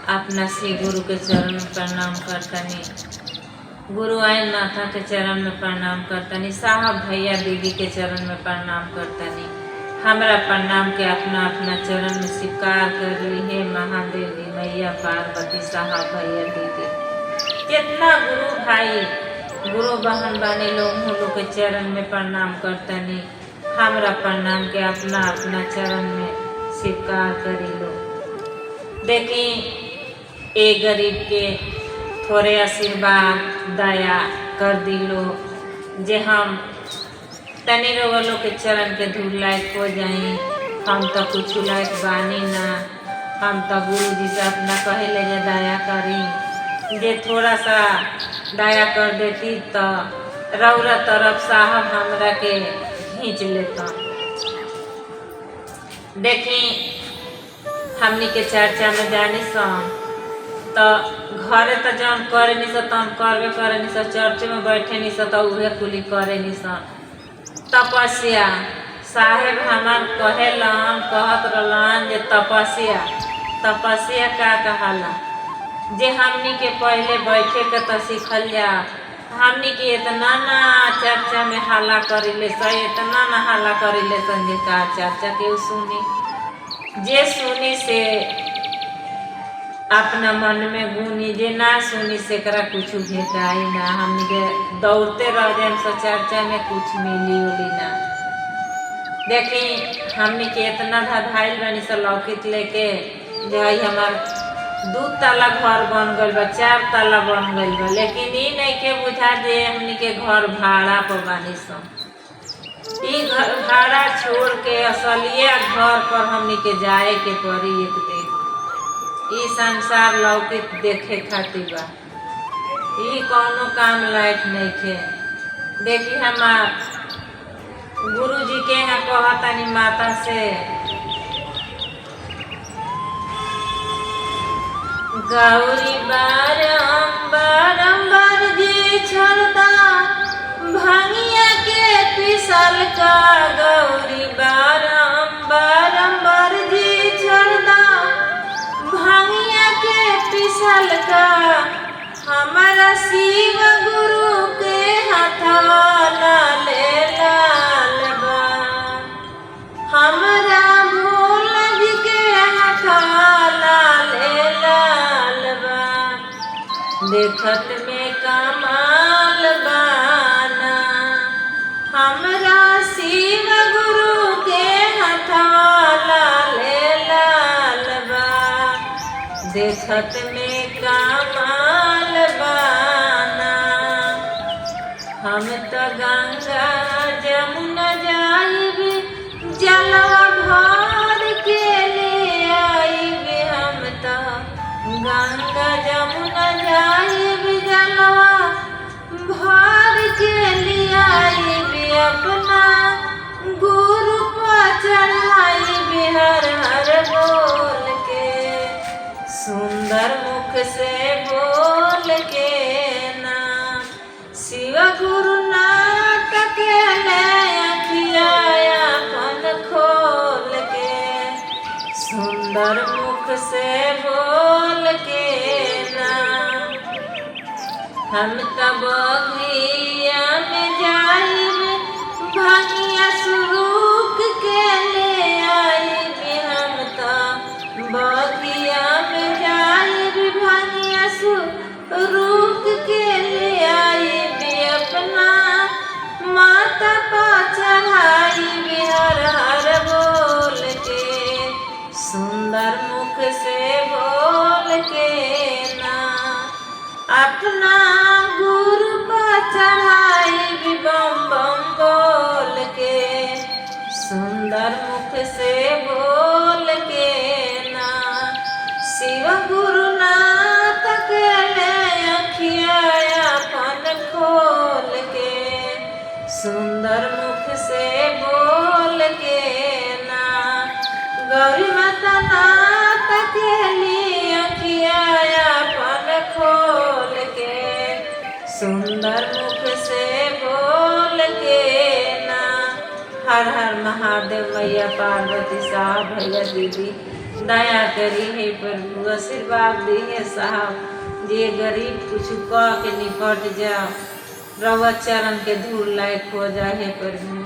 अपना श्री गुरु के चरण में प्रणाम करतनी। गुरु आइन माता के चरण में प्रणाम करतनी। साहब भैया दीदी के चरण में प्रणाम करतनी। हमरा प्रणाम के अपना अपना चरण में स्वीकार कर ली। हे महादेव जी, मैया पार्वती, साहब भैया दीदी, जितना गुरु भाई गुरु बहन बने लोग के चरण में प्रणाम करतनी। हमरा प्रणाम के अपना अपना चरण में स्वीकार करी लो। देखी ए गरीब के थोड़े आशीर्वाद दया कर दिलो, जे हम तनी लोग के चरण के धूल लायक हो जाई। हम तो कुछ लायक बानी ना। हम तो गुरु जी से अपना कहे ले जे दया करी, जे थोड़ा सा दया कर देती तो रौरा तरफ साहब हमरा के खींच लेता। देखी हमनी के चर्चा में जानी सन तो घरे तो जौन करे नहीं तौन करबे करे नहीं। चर्च में बैठे नहीं तो उहे कुली करे नहीं। तपस्या साहेब हमार कहेलन, कहत रहलन जे तपस्या का कहाला, जे हमनी के पहले बैठे के तो सीखल जा। हमनी के इतना ना चर्चा में हल्ला करिले सन, इतना ना हल्ला करिले सन जे का चर्चा के सुनी। जे सुनी से अपना मन में गुनी, जे ना सुनी से करा कुछ भेटाई ना। हमनी के दौड़ते रह जाए सो चर्चा में कुछ मिली उली ना। देखी हमनी के इतना धधाइल बनी सो लौकित लेके जो है हमार 2 तला घर बन गइल बा, 4 तला बन गइल बा, लेकिन ई नहीं के बुझा जे हमनी के घर भाड़ा पर बानी सो। ई घर भाड़ा छोड़ के असलिए घर पर हमनी के जाए के पड़ी एक दिन। ई संसार लौकित देखे खातिर बा, ई कौनो काम लायक नहीं खे। देखी हमार गुरु जी के यहाँ कहतनी माता से, गौरी बारंबार जी छड़दा भांगिया के पिसल का। गौरी बारंबार जी छड़दा भांगिया के पिसल का। हमारा शिव गुरु के हाथवा लाल बा, हमारा भोला जी के हाथवा लाल बा। देखत में कमाल बाना, हमरा शिव गुरु के हाथवा लाल बा। देखत में कमाल बाना, हम तो गंगा जमुना जाइब, जलवा भर के ले आइब। हम तो गंगा जमुना जाइब, जलवा भर के ले आइब। अपना गुरु पर चढ़ाइब हर हर बोल के, सुंदर मुख से बोल के ना। शिव गुरु नाटक ले अखिया अपन खोल के, सुंदर मुख से बोल के ना। हम तब बगिया में जाइब, भांगिया सुरूक के ले आइब। हम तो बगिया में जाइब, भांगिया सुरूक के ले आइब। अपना माता पा चढ़ाइब हर हर बोल के, सुंदर मुख से बोल के ना। अपना गुरु पा चढ़ाइब बम बम बोल के, सुंदर मुख से बोल के ना। शिव गुरु नाथ के ले अखिया अपन खोल के, सुंदर मुख से बोल के ना। गौरी माता नाथ के लिए अखिया अपन खोल के, सुंदर मुख से बोल के ना। हर हर महादेव, मैया पार्वती, साहब भैया दीदी, दया करी है प्रभु, आशीर्वाद दी है साहब। जे गरीब कुछ कह के निपट जाओ, रवा चरण के धूल लायक हो जाए है प्रभु।